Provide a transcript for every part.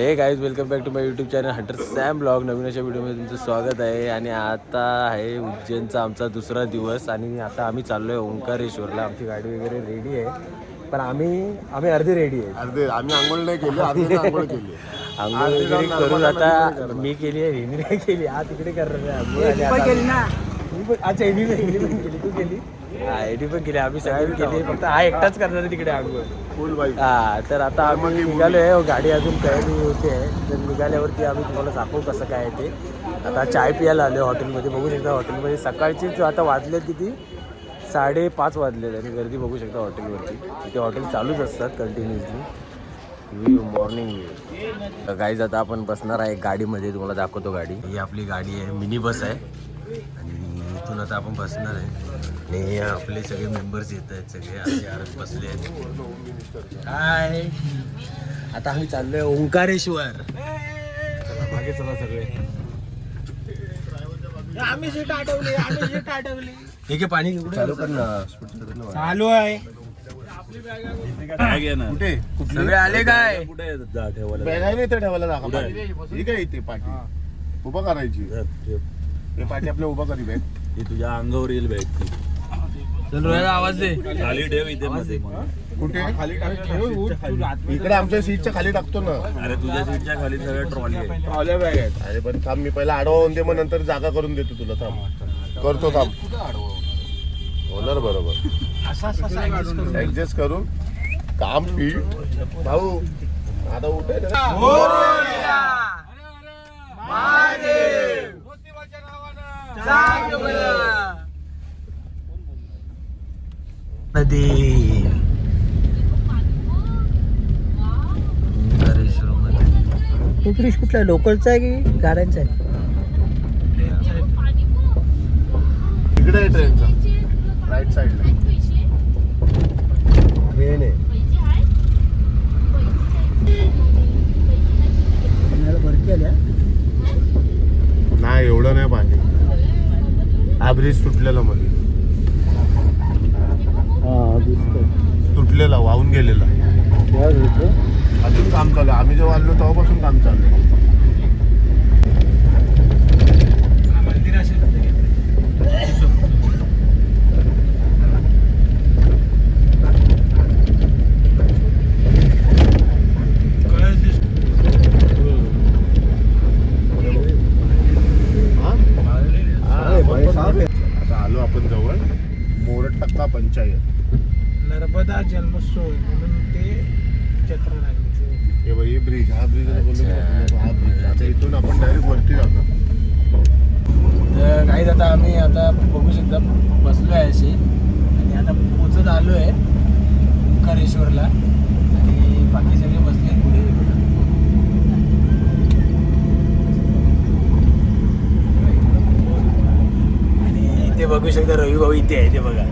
हे guys welcome back to my YouTube channel Hunter Sam blog. नवीन अशा व्हिडिओमध्ये तुमचं स्वागत आहे. आणि आता आहे उज्जैनचा आमचा दुसरा दिवस आणि आता आम्ही चाललो आहे ओंकारेश्वरला. आमची गाडी वगैरे रेडी आहे, पण आम्ही अर्धी रेडी आहे. अर्धे आम्ही आंघोळ नाही केली, अर्धे आंघोळ केली. आंघोळ वगैरे करून आता मी केली आहे, हिने नाही केली. हा तिकडे करणार आहे आंघोळ. अच्छा हिने पण केली, तू केली? हा एडी पण केली, आम्ही सगळी केली. फक्त हा एकटाच करणार आहे तिकडे आंघोळ. फुल बाई. हा तर आता आम्ही निघालोय. गाडी अजून तयारी होते आहे, तर निघाल्यावरती आम्ही तुम्हाला दाखवू कसं काय आहे ते. आता चाय पियाला आलो हॉटेलमध्ये. बघू शकता हॉटेलमध्ये सकाळचीच आता वाजले किती 5:30 वाजलेले आणि गर्दी बघू शकता हॉटेलवरती. तिथे हॉटेल चालूच असतात continuously. View morning view. Guys आता आपण बसणार आहे गाडीमध्ये, तुम्हाला दाखवतो गाडी. ही आपली गाडी आहे, मिनी बस आहे आणि इथून आता आपण बसणार आहे. आणि आपले सगळे मेंबर्स येत आहेत, सगळे आधी आरत बसले आहेत. हाय, आता आम्ही चाललोय ओंकारेश्वर. चला मागे चला सगळे. आम्ही सीट आठवली. ठीक आहे, पाणी चालू कर ना. चालू आहे. कुठे सगळे आले काय? बॅग आहे ना इथे ठेवायला जागा. ठीक आहे, इथे पाठी उभा करायची. हे पाठी आपल्या उभा करी बॅग. ही तुझ्या अंगावर येईल बॅग. चल रोया आवाज दे. खाली ठेव इथे मध्ये. कुठे इकडे आमच्या सीटच्या खाली टाकतो ना. अरे तुझ्या सीटच्या खाली सगळ्या ट्रॉली आहे. ट्रॉल्या बॅग आहेत. अरे पण थांब, मी पहिला आडवा होऊन दे, मग नंतर जागा करून देतो तुला. थांब करतो, थांब. होणार बरोबर. ऍडजस्ट करून काम पीठ भाऊ. आता उठे नदी ओंकारेश्वर मध्ये. कुठला लोकलचा आहे की गाड्यांचा आहे? इकडे आहे ट्रेनचा राईट साईडला. ट्रेन आहे. भरती आल्या. नाही एवढं नाही पाणी. हा ब्रिज तुटलेला मध्ये, तुटलेला, वाहून गेलेला. अजून काम चालू आहे. आम्ही जेव्हा आलो तेव्हापासून काम चालू आहे. मंदिर असेल आता आलो आपण जवळ मोरटक्का पंचायत. नर्मदा जन्मोत्सव म्हणून ते जत्रा लागली. हे बाई ब्रिज, हा ब्रिज हा ब्रिज. आता इथून आपण डायरेक्ट वरती जातो. तर काही आता आम्ही आता बघू शकता बसलो आहे अशी आणि आता पोचत आलो आहे ओंकारेश्वरला. आणि बाकी सगळे बसले पुढे. आणि इथे बघू शकता रवी भाऊ इथे आहे, ते बघा.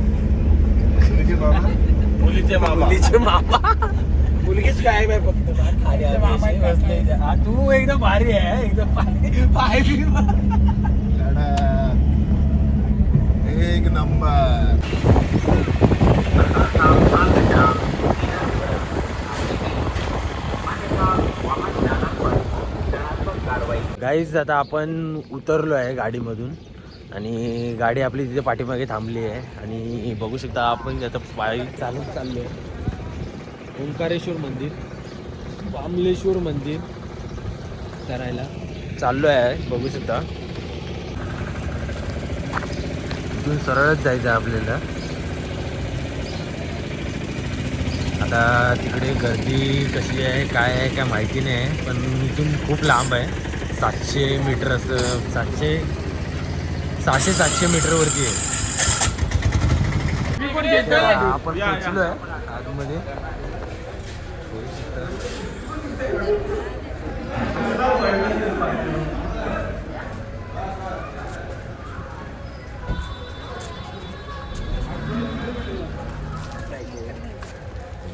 मुलीचे मामा. मुलगीच काय बाय फक्त. आणि आम्ही बसले. हा, तू एकदम भारी आहे, एकदम पाय एक नंबर. गाईज आता आपण उतरलो आहे गाडीमधून आणि गाडी आपली तिथे पाठीमागे थांबली आहे. आणि बघू शकता आपण आता पायी चालत चाललो आहे. ओंकारेश्वर मंदिर, बामलेश्वर मंदिर करायला चाललो आहे. बघू शकता इथून सरळच जायचं आहे आपल्याला. आता तिकडे गर्दी कशी आहे काय आहे काय माहिती नाही, पण इथून खूप लांब आहे. 700 मीटर असं, 600-700 मीटरवरती आहे. आपण पोचलो आहे आतमध्ये.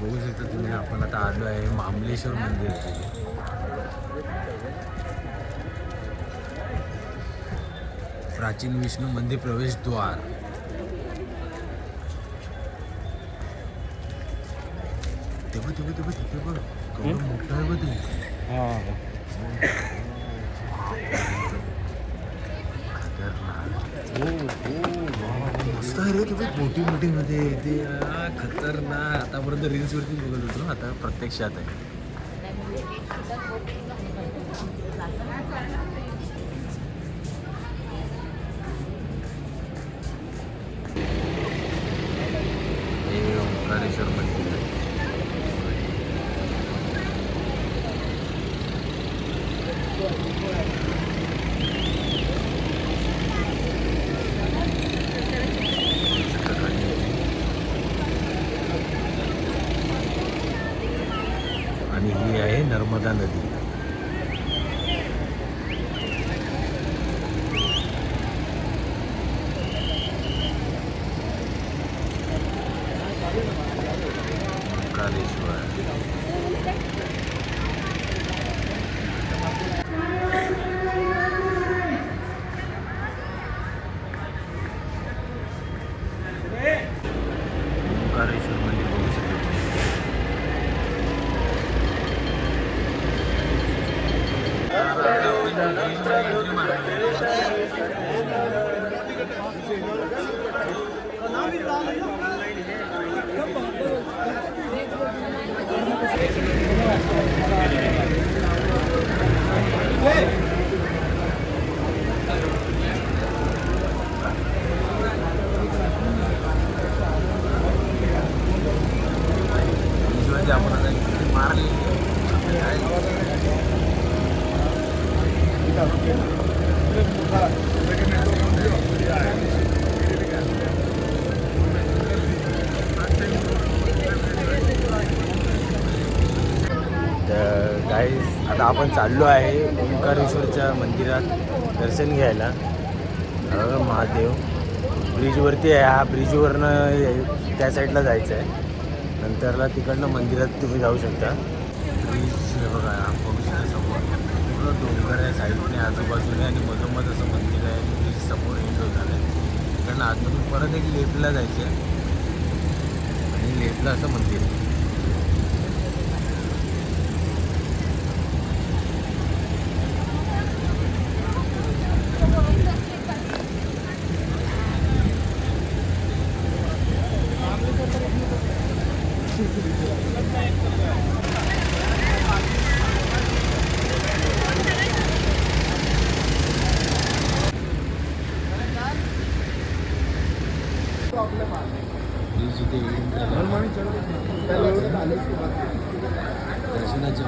बघू शकता तुम्ही, आपण आता आलो आहे मामलेश्वर मंदिर. प्राचीन विष्णू मंदिर प्रवेशद्वार. तेव्हा तिथे बघ केवढं मोठं आहे बघ ते. मस्त आहे रे तुम्ही मोठी मध्ये ते खतरनाक. आतापर्यंत रील्स वरती बघत होतो, आता प्रत्यक्षात आहे. हे ओंकारेश्वर मंदिर आहे. आणि ही आहे नर्मदा नदी. ओंकारेश्वर. ओंकारेश्वर मंदिर बघू शकतो. आपण आता मारली तर गाईज आता आपण चाललो आहे ओंकारेश्वरच्या मंदिरात दर्शन घ्यायला. महादेव ब्रिजवरती आहे. हा ब्रिजवरनं त्या साईडला जायचं आहे. नंतरला तिकडनं मंदिरात तुम्ही जाऊ शकता. ब्रिज बघा बघू शकता समोर पूर्ण डोंगर आहे साईडने आजूबाजूने आणि मधोमध असं मंदिर आहे. ब्रिज समोर एंड होणार आहे. तिकडनं आतमधून परत एक लेपला जायचं आहे आणि लेपला असं मंदिर आहे. दर्शनाची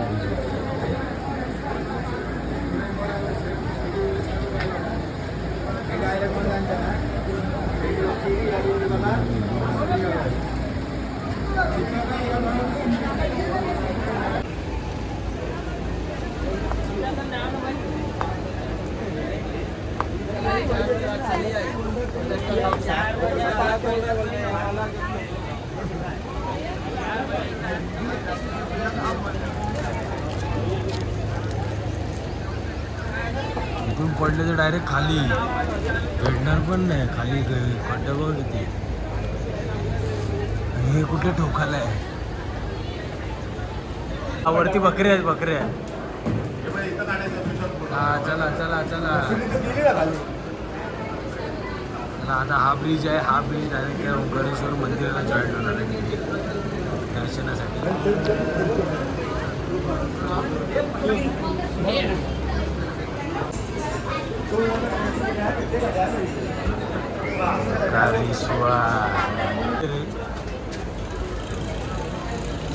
इथून पडले तर डायरेक्ट खाली भेटणार पण नाही. खाली खड्डा बघ किती. हे कुठे ठोकाला आहे. वरती बकरे आहेत बकरे. हा चला चला चला चला. आता हा ब्रिज आहे. हा ब्रिज डायरेक्ट ओंकारेश्वर मंदिराला जॉईन होणार आहे दर्शनासाठी.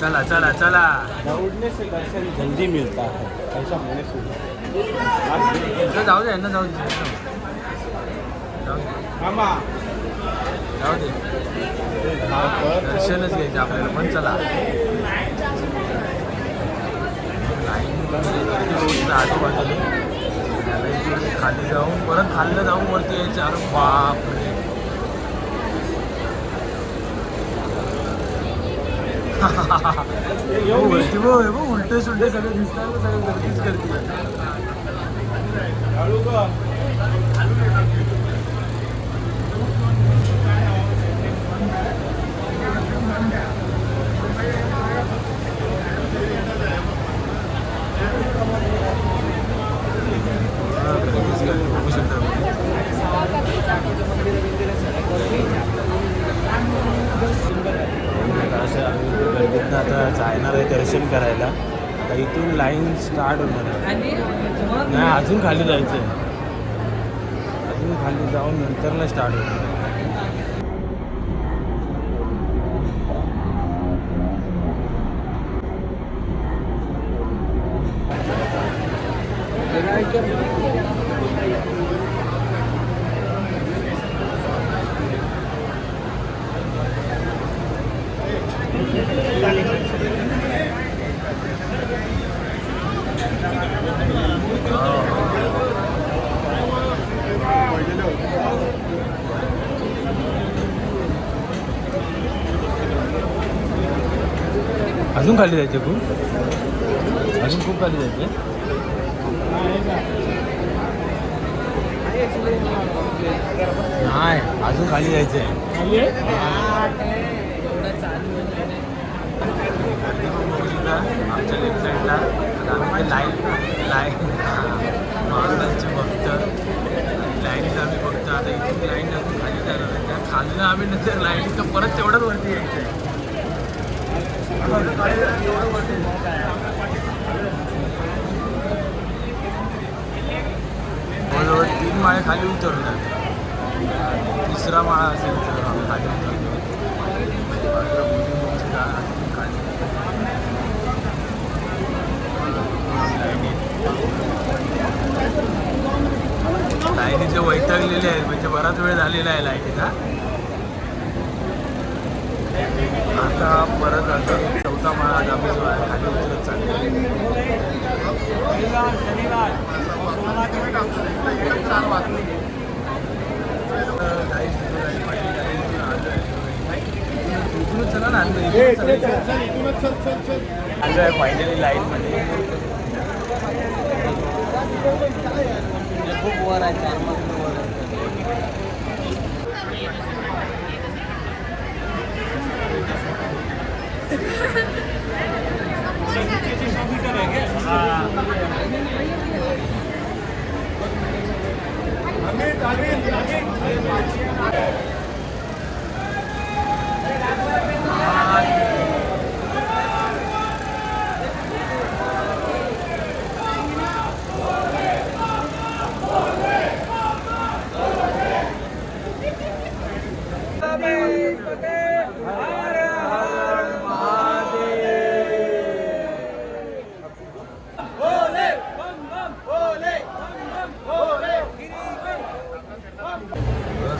चला चला चला. दौड़ने से दर्शन जल्दी मिलता है, ऐसा मैंने सुना. जाऊ दे ना जाऊ दे जाऊ दे. दर्शनच घ्यायचं आपल्याला पण. चला आजूबाजूला खाली जाऊन परत खाल्लं जाऊन वरती यायचं. अरे बापरे. वरती बघ उलटे सुलटे सगळे दिसतात. सगळं गर्दीच करते. जाणार आहे दर्शन करायला. तर इथून लाईन स्टार्ट होणार आहे. नाही अजून खाली जायचं आहे. अजून खाली जाऊन नंतरला स्टार्ट होणार आहे. अजून खाली जायचे खूप. अजून खूप खाली जायचे. नाही अजून खाली जायचंय. आमच्या लेफ्ट साईडला आम्ही लाईन महाराजांचे भक्त लाईनीत आम्ही बघतो. आता इथून लाईन अजून खाली जाणार आहे. त्या खाल्लं आम्ही नंतर लाईनीत परत तेवढंच वरती यायचं. जवळजवळ 3 माळे खाली उतरतात. 3रा माळा असेल तर खाली उतरतो. लाईनीचे वैतागलेले आहेत म्हणजे बराच वेळ झालेला आहे लाईनीचा. आता परत अजून 4था माळा आम्ही जो आहे खाली उतरत चालले. चला ना आलो आहे फायनली लाईनमध्ये. खूप वर आहे 4 मजले वर आहे.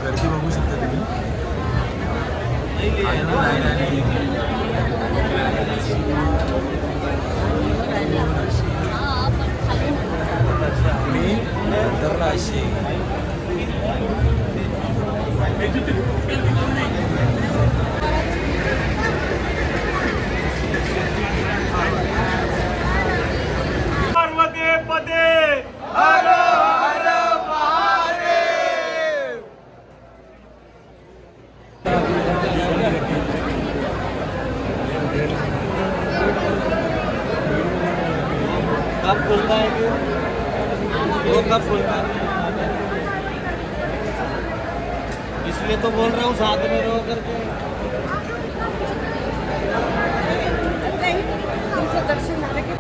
गर्दी बघू शकता तुम्ही. लाईन आली. मी नंतरला अशी पार्वती पदे हर हर महादेव. कब खुलता है कि वो कब खुलता है? इसलिए तो बोल रहा हूँ साथ में रहो करके. तुमचं दर्शन झालं की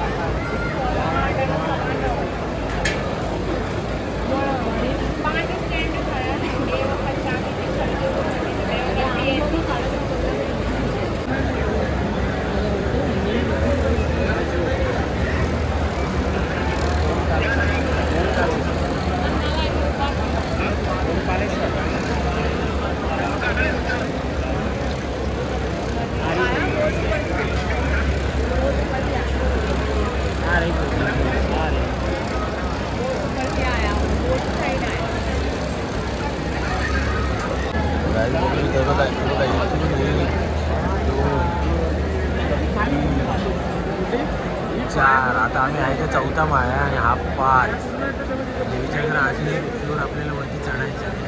चार. आता आम्ही आहे त्या 4था माळा आणि हा 5. देवीच्या घर अजून एक फ्लोर आपल्याला वरती चढायचं आहे.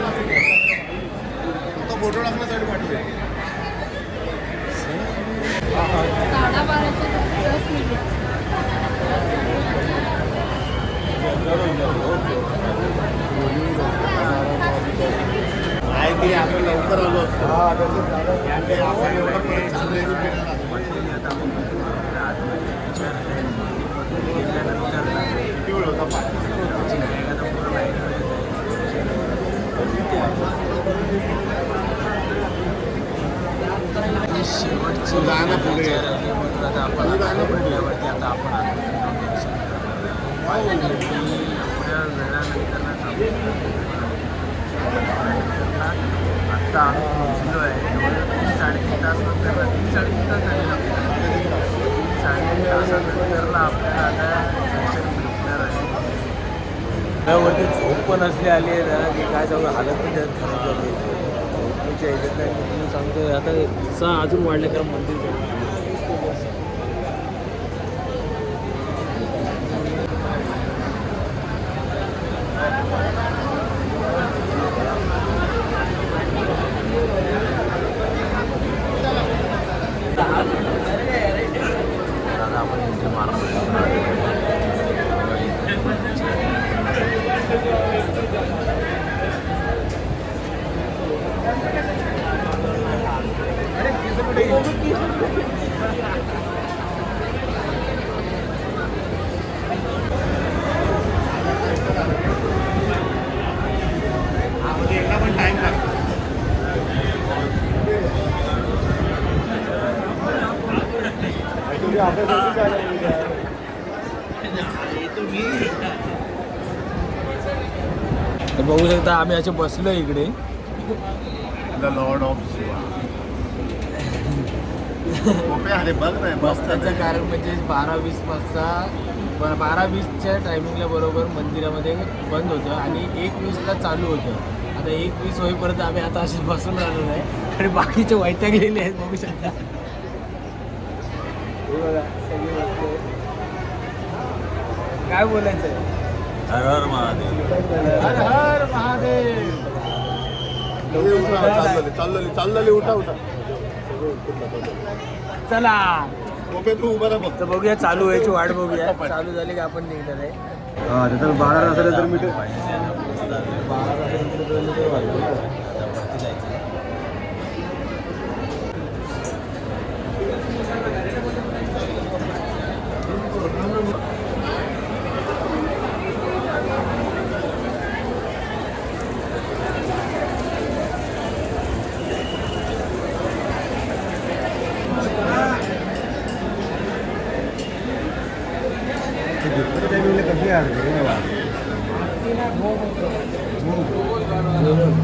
Thank you. माहिती आम्ही लवकर आलो असतो आपण एवढं परत चाललोय की फिरायला. किती वेळ होता पाय? शेवटची गाणं पुढे. आता आपण म्हटल्यावरती आता आपण पुढ्या वेळानंतर आत्ता आम्ही पोचलो आहे. 3-3.5 तास नंतर 3-3.5 तास झाले. 3-3.5 तासानंतरला आपल्याला आता दर्शन भेटणार आहे. त्यावरती झोप पण असली आली आहे ना की काय सांगू, हालत पण त्यात खराब झाली. झोपेच्या ह्याच्यात नाही मी सांगतो आता अजून वाढले कारण मंदिर आपण इथे पण टाइम लागतो. तर बघू शकता आम्ही असे बसलो इकडे. The Lord of Shiva. अरे बघ नाही बसण्याचं कारण म्हणजे 12-20 वाजता 12-20च्या टायमिंगला बरोबर मंदिरामध्ये बंद होतं आणि 1:20ला चालू होतं. आता 1:20 होईपर्यंत आम्ही आता असे बसून राहिलो नाही आणि बाकीचे वैतागलेले आहेत बघू शकता. हे बघा सगळे बसले. काय बोलायचं आहे? हर हर महादेव. हर हर महादेव. चाललेली उठा उठा. चला तू उभा राहा फक्त. तर बघूया चालू व्हायची वाट बघूया. चालू झाली की आपण निघणार आहे. तर 12 असेल तर मी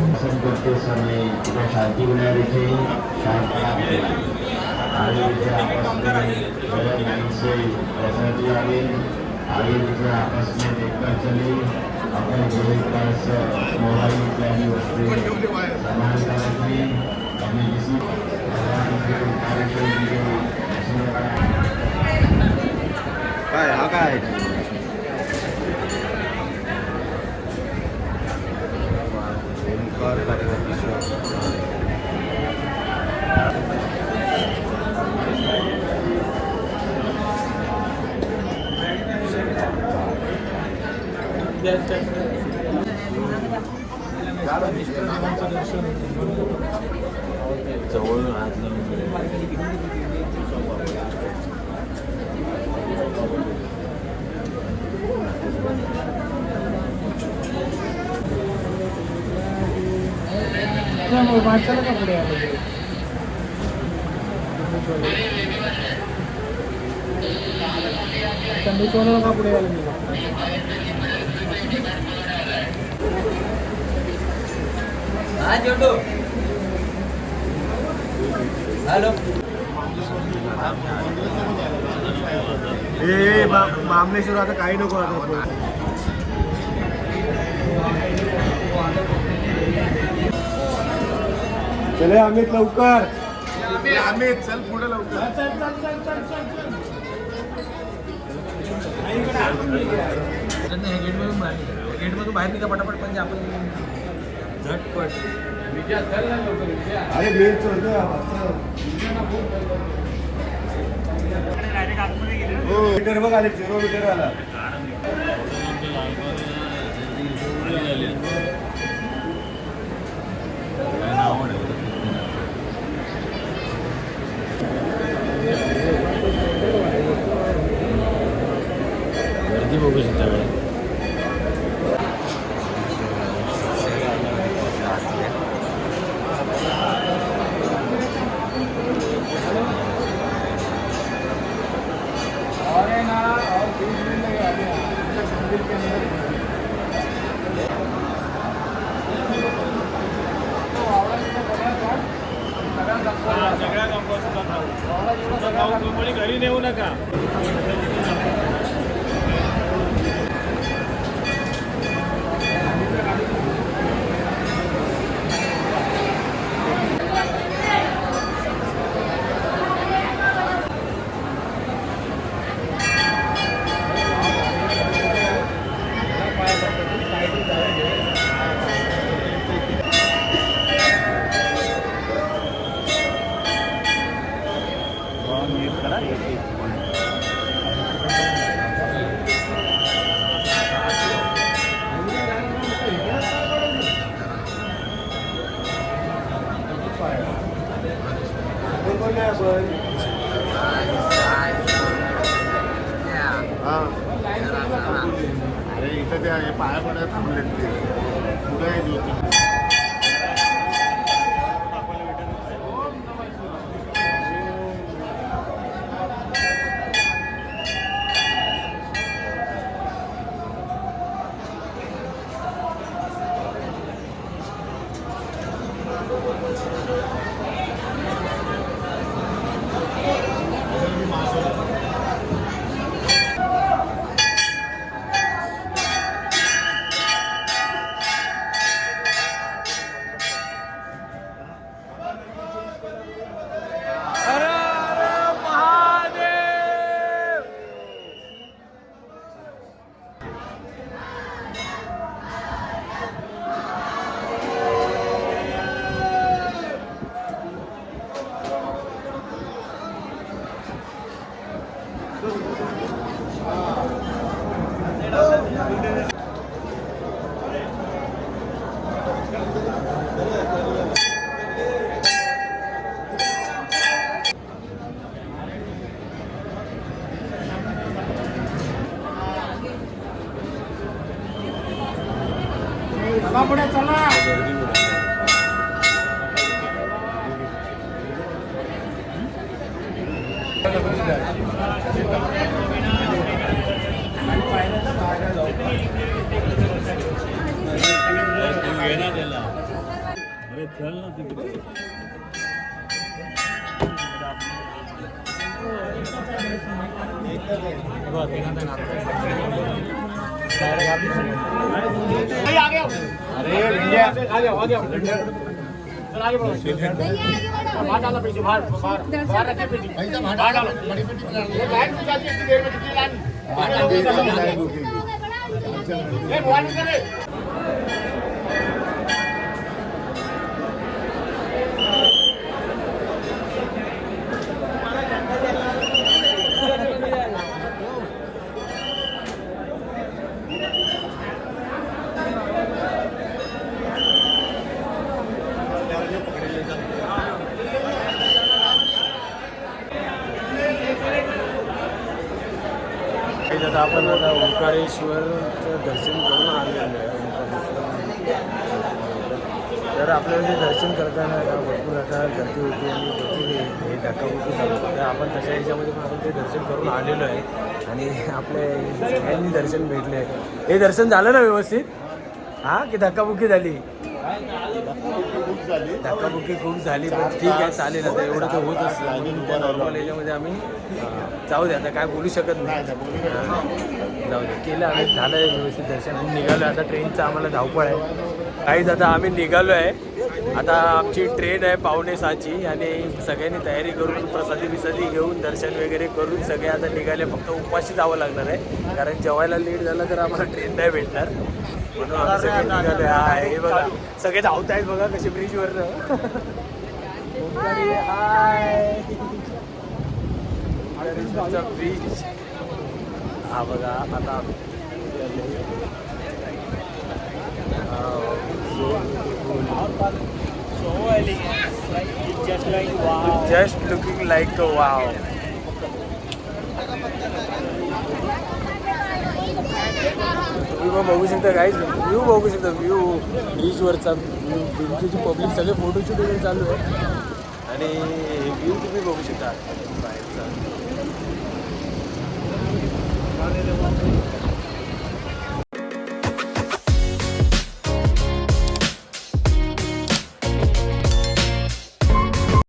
दर्शन करते समय तिथे शांती मिळणार इथे शांती आहे आणि इथे आपस में बड़े लाइन से प्रसादी आगे आगे तिथे आपस में देखकर चले अपने गोले पास मोबाइल इत्यादि वस्तुएं सामान रखने अपने किसी भगवान के कार्यक्रम के काय हा काय ओंकार जवळून हात लावून माणसाला का पुढे आलं? मी कोणाला का पुढे आलं? हॅलो मामलेश्वर आता काही नको आता चले अमित लवकर. अमित चल पुढे लवकर. गेटमधून बाहेर निघा पटापट म्हणजे आपण झटपट. अरे मेन चल हो मीटर बघ आले 0 मीटर आला. सगळ्या कंपनी घरी नेऊ नका. हा अरे इथं ते पाया पडायला थांबलेत ते कुठे अरे चल ना तिकडे. आता आपण आता ओंकारेश्वरचं दर्शन करून आलेलं आहे. तर आपल्याला ते दर्शन करताना आता भरपूर आता गर्दी होती आणि भरपूर हे धक्काबुक्की चालू होतं. तर आपण तशा ह्याच्यामध्ये पण आपण ते दर्शन करून आलेलो आहे आणि आपल्या सगळ्यांनी दर्शन भेटले. हे दर्शन झालं ना व्यवस्थित? हां की धक्काबुक्की झाली? धक्काबुक्की खूप झाली पण ठीक आहे चालेल. आता एवढं तर होत असतं म्हणून त्या नॉर्मल याच्यामध्ये आम्ही जाऊ दे आता काय बोलू शकत नाही. जाऊ दे केलं आम्ही झालं आहे व्यवस्थित दर्शन आणि निघालो. आता ट्रेनचं आम्हाला धावपळ आहे काहीच. आता आम्ही निघालो आहे. आता आमची ट्रेन आहे 5:45ची आणि सगळ्यांनी तयारी करून प्रसादी बिसादी घेऊन दर्शन वगैरे करून सगळे आता निघाले. फक्त उपाशी जावं लागणार आहे कारण जेवायला लेट झालं तर आम्हाला ट्रेन नाही भेटणार म्हणून आम्ही सगळे निघालो आहे. हे बघा सगळे धावत आहेत बघा कसे ब्रिजवर. ब्रिज हा बघा आता जस्ट लुकिंग लाईक वाव. तुम्ही पण बघू शकता काहीच व्ह्यू बघू शकता. व्ह्यू बीचवरचा बीचची पब्लिक सगळे फोटोशूट वगैरे चालू आहे आणि व्ह्यू तुम्ही बघू शकता बाहेरचा.